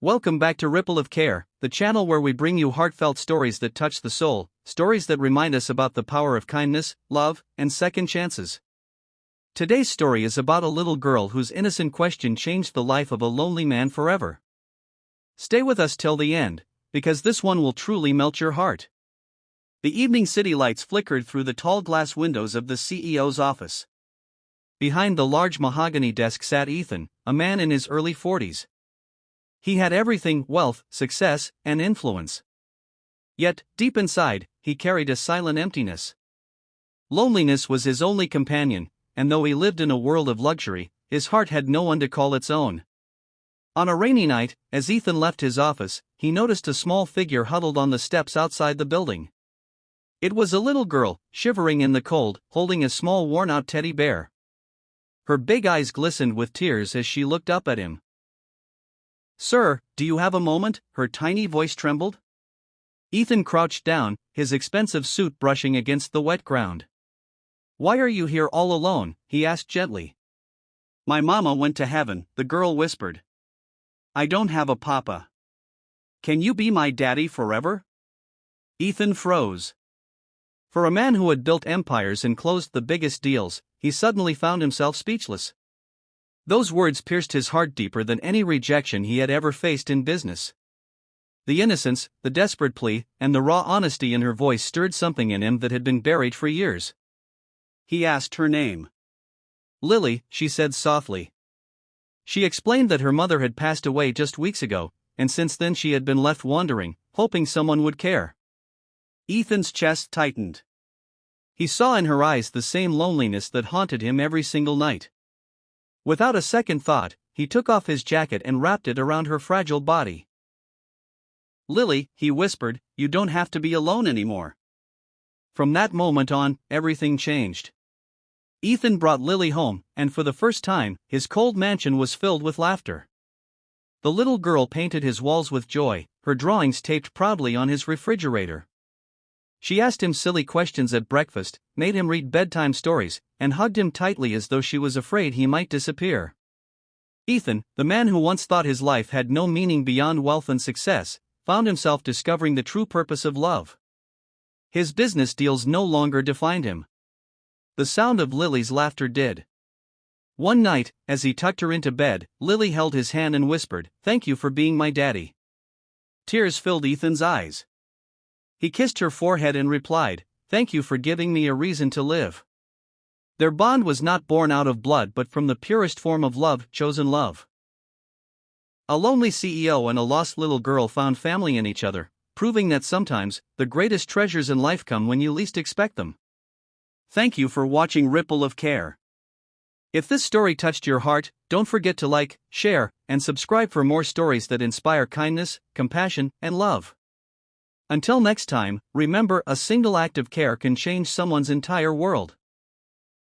Welcome back to Ripple of Care, the channel where we bring you heartfelt stories that touch the soul, stories that remind us about the power of kindness, love, and second chances. Today's story is about a little girl whose innocent question changed the life of a lonely man forever. Stay with us till the end, because this one will truly melt your heart. The evening city lights flickered through the tall glass windows of the CEO's office. Behind the large mahogany desk sat Ethan, a man in his early 40s. He had everything: wealth, success, and influence. Yet, deep inside, he carried a silent emptiness. Loneliness was his only companion, and though he lived in a world of luxury, his heart had no one to call its own. On a rainy night, as Ethan left his office, he noticed a small figure huddled on the steps outside the building. It was a little girl, shivering in the cold, holding a small worn-out teddy bear. Her big eyes glistened with tears as she looked up at him. "Sir, do you have a moment?" her tiny voice trembled. Ethan crouched down, his expensive suit brushing against the wet ground. "Why are you here all alone?" he asked gently. "My mama went to heaven," the girl whispered. "I don't have a papa. Can you be my daddy forever?" Ethan froze. For a man who had built empires and closed the biggest deals, he suddenly found himself speechless. Those words pierced his heart deeper than any rejection he had ever faced in business. The innocence, the desperate plea, and the raw honesty in her voice stirred something in him that had been buried for years. He asked her name. "Lily," she said softly. She explained that her mother had passed away just weeks ago, and since then she had been left wandering, hoping someone would care. Ethan's chest tightened. He saw in her eyes the same loneliness that haunted him every single night. Without a second thought, he took off his jacket and wrapped it around her fragile body. "Lily," he whispered, "you don't have to be alone anymore." From that moment on, everything changed. Ethan brought Lily home, and for the first time, his cold mansion was filled with laughter. The little girl painted his walls with joy, her drawings taped proudly on his refrigerator. She asked him silly questions at breakfast, made him read bedtime stories, and hugged him tightly as though she was afraid he might disappear. Ethan, the man who once thought his life had no meaning beyond wealth and success, found himself discovering the true purpose of love. His business deals no longer defined him. The sound of Lily's laughter did. One night, as he tucked her into bed, Lily held his hand and whispered, "Thank you for being my daddy." Tears filled Ethan's eyes. He kissed her forehead and replied, "Thank you for giving me a reason to live." Their bond was not born out of blood but from the purest form of love, chosen love. A lonely CEO and a lost little girl found family in each other, proving that sometimes, the greatest treasures in life come when you least expect them. Thank you for watching Ripple of Care. If this story touched your heart, don't forget to like, share, and subscribe for more stories that inspire kindness, compassion, and love. Until next time, remember, a single act of care can change someone's entire world.